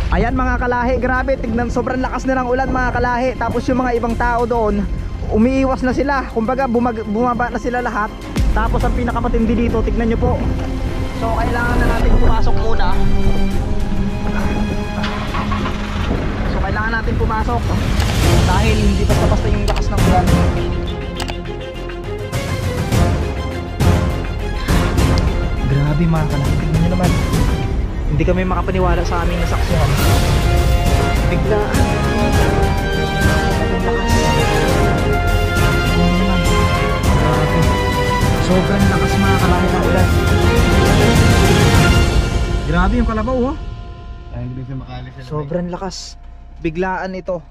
Ayan mga kalahi, grabe, tignan, sobrang lakas na ng ulan mga kalahi. Tapos yung mga ibang tao doon, umiiwas na sila. Kumbaga bumaba na sila lahat. Tapos ang pinakamatindi dito, tignan nyo po. So kailangan na natin pumasok muna. So kailangan natin pumasok dahil hindi basta-basta yung lakas ng ulan. Grabe mga kalahi, tignan nyo naman. Hindi kami makapaniwala sa aming nasaksihan. Bigla. Sobrang lakas mga kalahi ng ulan. Grabe yung kalabaw oh. Sobrang lakas. Biglaan ito.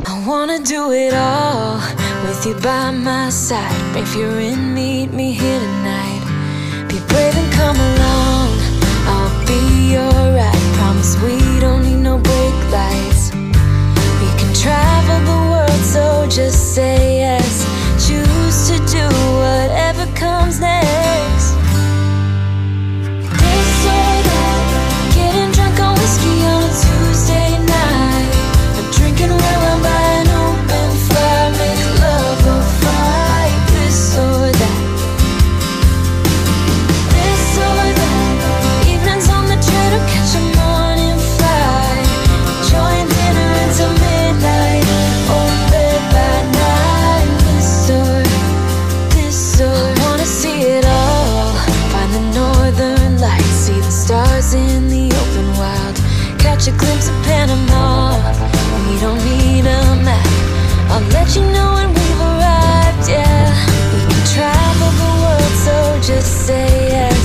I wanna do it all with you by my side. If you're in, meet me here tonight. Be brave and come along, I'll be alright. Promise we don't need no brake lights. We can travel the world, so just say yes. Choose to do whatever comes next. This or that, getting drunk on whiskey on a Tuesday night. Drinking red wine by an open fire, make love or fight. This or that. This or that. Evenings on the train or catch a morning flight. Enjoying dinner until midnight, or bed by night. This or I wanna see it all. Find the northern lights, see the stars in the open wild. Catch a glimpse of Panama. We don't need a map. I'll let you know when we've arrived, yeah. We can travel the world, so just say yes.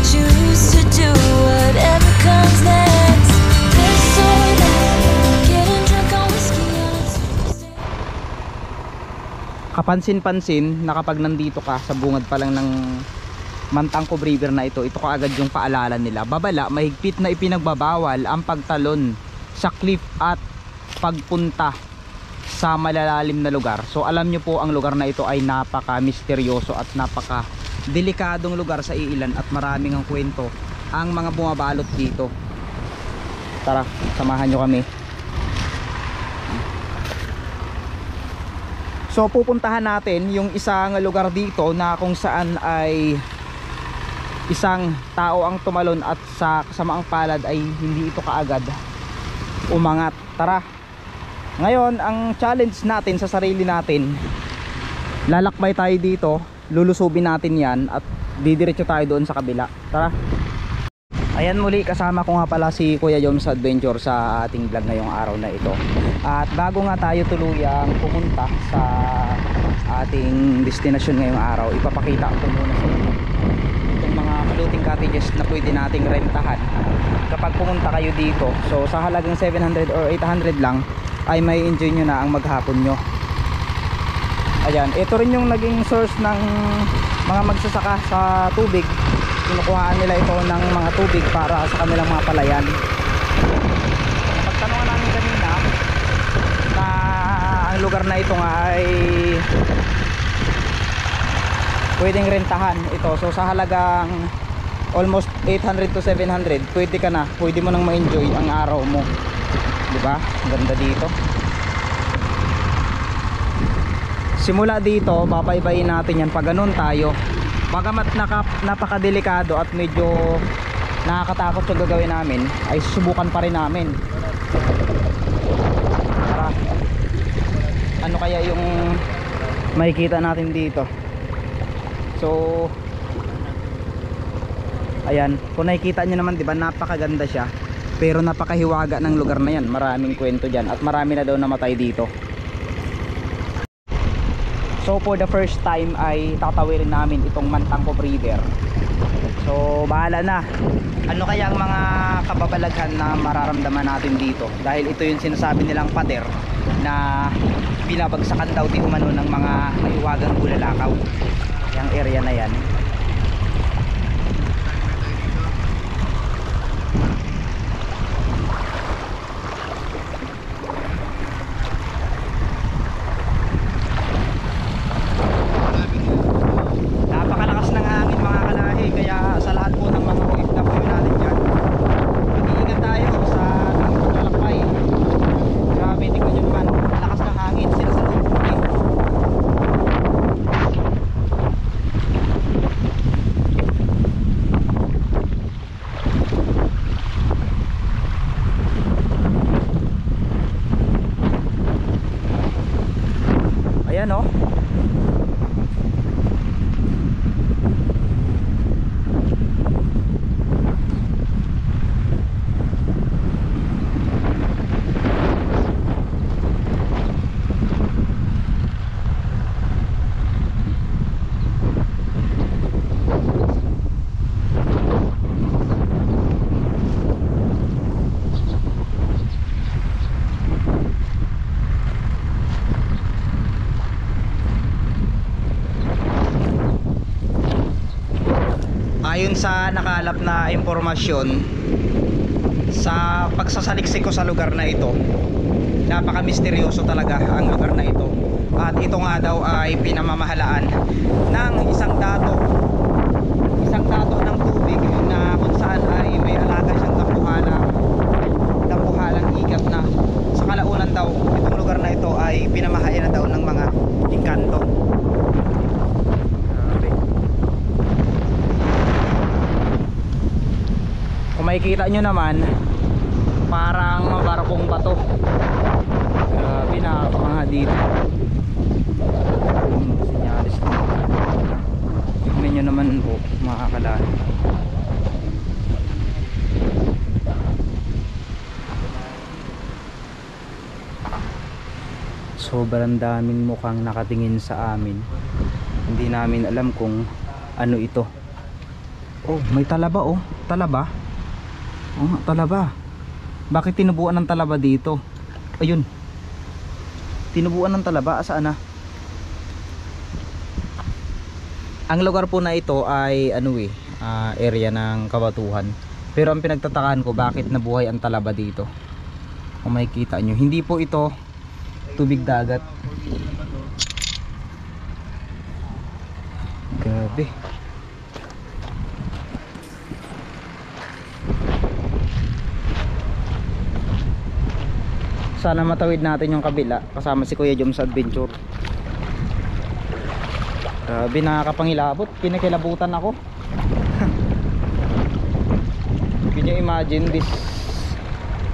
Choose to do whatever comes next. This or that, getting drunk on whiskey on a Tuesday. Kapansin-pansin na kapag nandito ka sa bungad pa lang ng Mantangkob River na ito kaagad yung paalala nila. Babala, mahigpit na ipinagbabawal ang pagtalon sa cliff at pagpunta sa malalalim na lugar. So alam nyo po, ang lugar na ito ay napaka misteryoso at napaka delikadong lugar sa iilan at maraming ang kwento ang mga bumabalot dito. Tara, samahan nyo kami. So pupuntahan natin yung isang lugar dito na kung saan ay isang tao ang tumalon at sa kasamaang palad ay hindi ito kaagad umangat. Tara. Ngayon, ang challenge natin sa sarili natin, lalakbay tayo dito, lulusubin natin yan at didiretso tayo doon sa kabila. Tara. Ayan, muli kasama ko nga pala si Kuya Joms Adventure sa ating vlog ngayong araw na ito. At bago nga tayo tuluyang pumunta sa ating destinasyon ngayong araw, ipapakita ko muna sa inyo itong mga floating cottages na pwede nating rentahan kapag pumunta kayo dito. So sa halagang 700 or 800 lang ay may enjoy nyo na ang maghapon nyo. Ayan, ito rin yung naging source ng mga magsasaka sa tubig. Kinukuhaan nila ito ng mga tubig para sa kanilang mga palayan. Pagtanungan namin kanina na ang lugar na ito nga ay pwedeng rentahan ito. So sa halagang almost 800 to 700 pwede mo nang ma-enjoy ang araw mo, diba? Ganda dito. Simula dito papaybayin natin yan pag ganun tayo. Bagamat napakadelikado at medyo nakakatakot yung gagawin namin, ay susubukan pa rin namin. Para ano kaya yung makikita natin dito. So ayan, kung nakikita nyo naman, diba, napakaganda siya. Pero napakahiwaga ng lugar na yan. Maraming kwento dyan at marami na daw namatay dito. So for the first time ay tatawirin namin itong Mantangkob River. So bahala na. Ano kaya ang mga kababalaghan na mararamdaman natin dito? Dahil ito yung sinasabi nilang pader na binabagsakan daw di umano ng mga mahiwagang bulalakaw. Yung area na yan. ayon sa nakalap na impormasyon, sa pagsasaliksik ko sa lugar na ito, napaka misteryoso talaga ang lugar na ito. At ito nga daw ay pinamamahalaan ng isang dato ng tubig na kung saan ay may alaga siyang dambuhalang ikat na sa kalaunan daw. Itong lugar na ito ay pinamahalaan na daw ng mga engkanto. Kung makikita nyo naman, parang mabarkong bato. Grabe, nakakamangha dito. Sinyalis na. Tignan nyo naman po, makakalaan. Sobrang daming mukhang nakatingin sa amin. Hindi namin alam kung ano ito. Oh, may talaba oh. Talaba? Oh, talaba. Bakit tinubuan ng talaba dito? Ayun. Tinubuan ng talaba. Saan na? Ang lugar po na ito ay area ng kabatuhan. Pero ang pinagtatakaan ko, bakit nabuhay ang talaba dito? Kung makikita nyo, hindi po ito tubig dagat. Grabe. Sana matawid natin yung kabila kasama si Kuya Jom sa adventure. Grabe, nakakapangilabot. Pinakilabutan ako. Can you imagine, this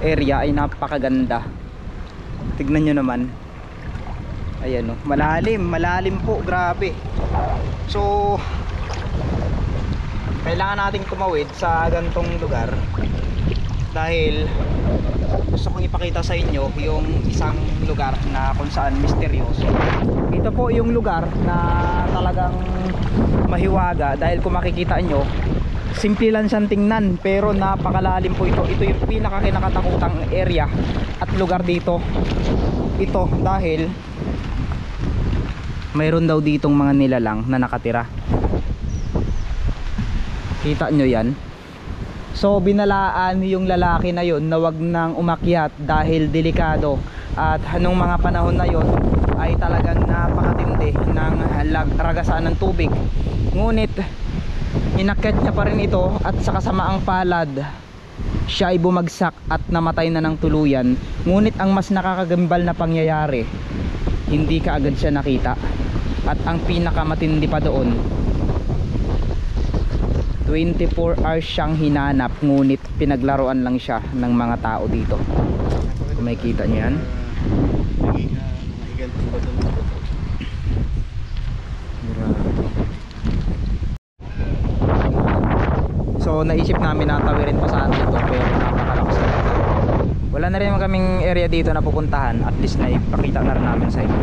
area ay napakaganda. Tignan nyo naman. Ayan o, malalim po, grabe. So kailangan nating tumawid sa gantong lugar dahil gusto kong ipakita sa inyo yung isang lugar na kung saan misteryoso. Ito po yung lugar na talagang mahiwaga dahil kung makikita nyo, simple lang siyang tingnan pero napakalalim po ito. Ito yung pinakakinakatakutang area at lugar dito. Ito dahil mayroon daw ditong mga nilalang na nakatira. Kita nyo yan? So binalaan yung lalaki na yun na wag nang umakyat dahil delikado. At nung mga panahon na yun ay talagang napakatindi ng ragasan ng tubig. Ngunit inakyat niya pa rin ito at sa kasamaang palad siya ay bumagsak at namatay na ng tuluyan. Ngunit ang mas nakakagambal na pangyayari, hindi kaagad siya nakita. At ang pinakamatindi pa doon, 24 hours siyang hinanap, ngunit pinaglaruan lang siya ng mga tao dito. Kung makikita niyo yan. So naisip namin na tawirin pa sana dito pero napakalakas na ito. Wala na rin kaming area dito na pupuntahan. At least na ipakita na rin namin sa inyo.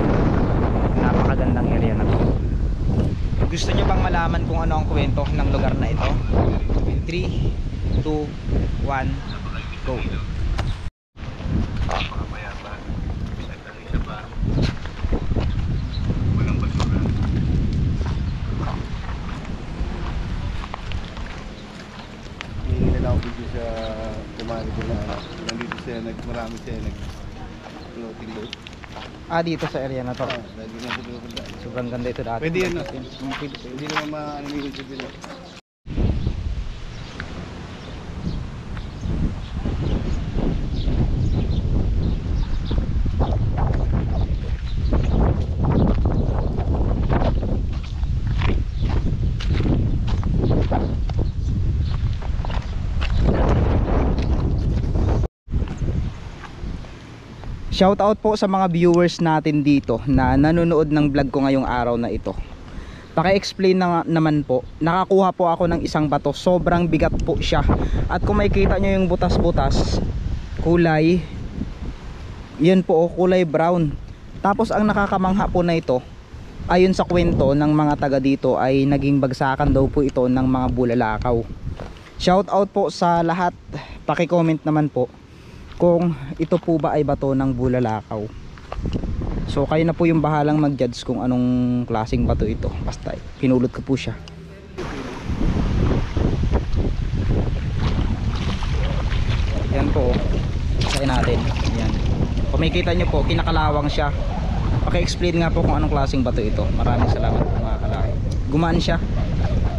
Napakagandang area na to. Gusto nyo bang malaman kung ano ang kwento ng lugar na ito? 3, 2, 1, go! Video sa kumari ko na nandito siya, marami siya floating boat. Dito sa area na to. Lagi na siya pupunta. Sobrang ganda ito dati. Pwede yan, no? Hindi naman ma-animate siya dito. Shout out po sa mga viewers natin dito na nanonood ng vlog ko ngayong araw na ito. Paki-explain naman po. Nakakuha po ako ng isang bato. Sobrang bigat po siya. At kung makikita nyo yung butas-butas, kulay, yun po, kulay brown. Tapos ang nakakamangha po na ito, ayon sa kwento ng mga taga dito, ay naging bagsakan daw po ito ng mga bulalakaw. Shout out po sa lahat. Paki-comment naman po kung ito po ba ay bato ng bulalakaw. So kayo na po yung bahalang mag-judge kung anong klaseng bato ito. Basta pinulot ko po siya. Yan po, basahin natin. Yan. Kung makikita nyo po, kinakalawang siya. Paki-explain nga po kung anong klaseng bato ito. Maraming salamat po mga kalahi. Gumaan siya.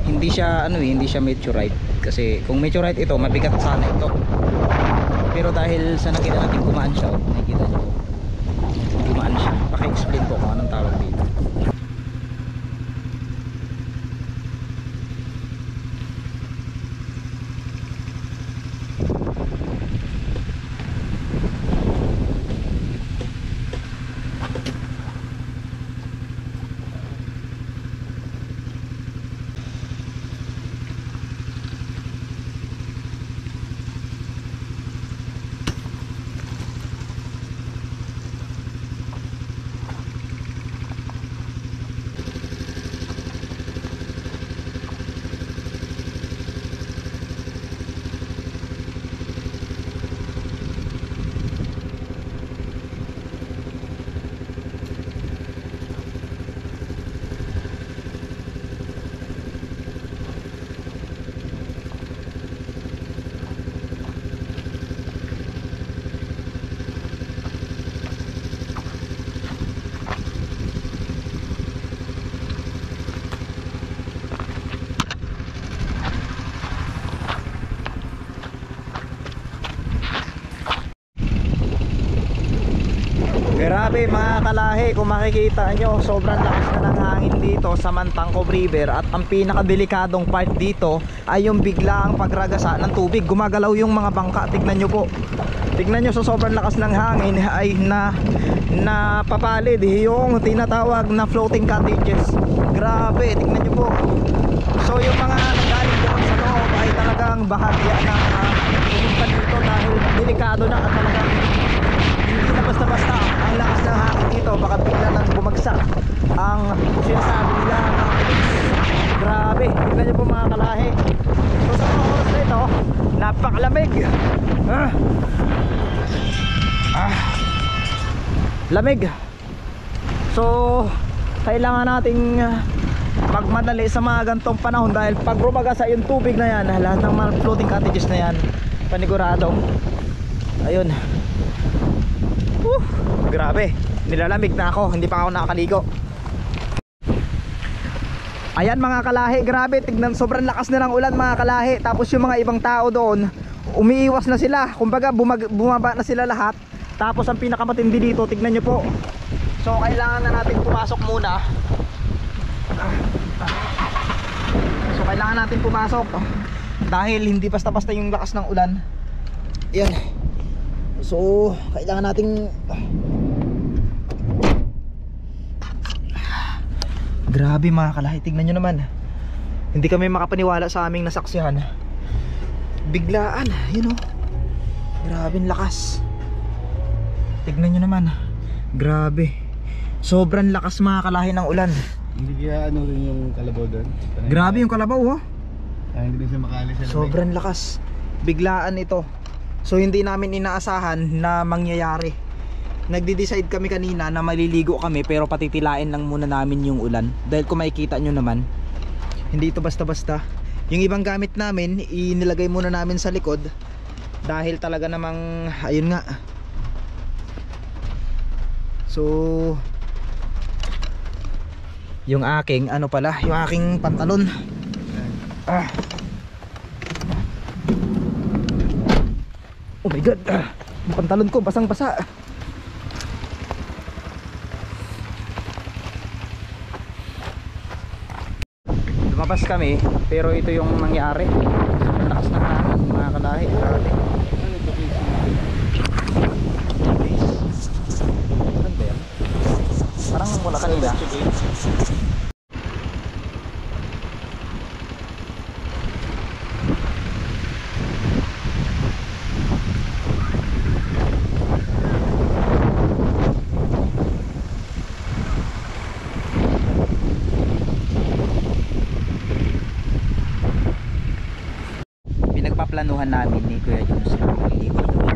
Hindi siya hindi siya meteorite. Kasi kung meteorite ito, mabigat sana ito. Pero dahil sa nakita natin gumaan siya, nakikita nyo po. Gumaan siya. Paki-explain po kung anong tawag dito. Grabe mga kalahi, kung makikita nyo, sobrang lakas na ng hangin dito sa Mantangkob River. At ang pinakadelikadong part dito ay yung biglaang pagragasa ng tubig. Gumagalaw yung mga bangka, tignan nyo po. Tignan nyo, sa sobrang lakas ng hangin ay napapalid yung tinatawag na floating cottages. Grabe, tignan nyo po. So yung mga nagaling doon sa loob ay talagang bahagya na pumunta dito dahil delikado na at talagang hindi na basta-basta ang lakas ng hangin dito. Baka bigla nang bumagsak ang sinasabi nila ng police. Grabe, tignan nyo po mga kalahi. So sa mga oras na ito, napakalamig. Lamig. So kailangan nating magmadali sa mga gantong panahon dahil pag rumagasa yung tubig na yan, lahat ng mga floating cottages na yan, panigurado. Ayun. Grabe, nilalamig na ako, hindi pa ako nakakaligo. Ayan mga kalahi, grabe, tignan, sobrang lakas na ng ulan mga kalahi. Tapos yung mga ibang tao doon, umiiwas na sila. Kumbaga bumaba na sila lahat. Tapos ang pinakamatindi dito, tignan nyo po. So kailangan na natin pumasok muna. So kailangan natin pumasok dahil hindi basta-basta yung lakas ng ulan. Ayan. So kailangan nating grabe mga kalahi, tignan nyo naman. Hindi kami makapaniwala sa aming nasaksihan. Biglaan, you know. Grabe ang lakas. Tignan nyo naman. Grabe. Sobrang lakas mga kalahi ng ulan. Hindi kaya ano rin yung kalabaw doon? Grabe yung kalabaw oh. Hindi rin siya makali sa lamig. Sobrang lakas. Biglaan ito. So hindi namin inaasahan na mangyayari. Nagde-decide kami kanina na maliligo kami pero patitilain lang muna namin yung ulan. Dahil kung makikita nyo naman, hindi ito basta-basta. Yung ibang gamit namin, inilagay muna namin sa likod. Dahil talaga namang, ayun nga. So yung aking, ano pala, yung aking pantalon. Oh my god, yung pantalon ko basang basa. Lumabas kami pero ito yung nangyari. Sobrang lakas ng hangin mga kalahi. Grabe. Parang wala kanila. Pinagpaplanuhan namin ni Kuya Jones na maliligo doon.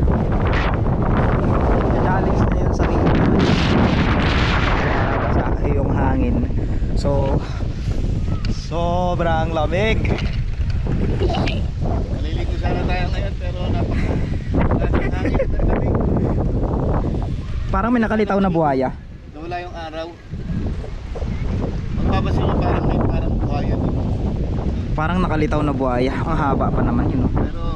Challenge na yun sa rin. Basa yung hangin. So sobrang lamig. Naliligo sana tayo ngayon pero Parang may nakalitaw na buhaya. Nawala yung araw. Magpapasin ko parang may parang buhaya dito. Parang nakalitaw na buhaya. Ang haba pa naman yun. Oh. Pero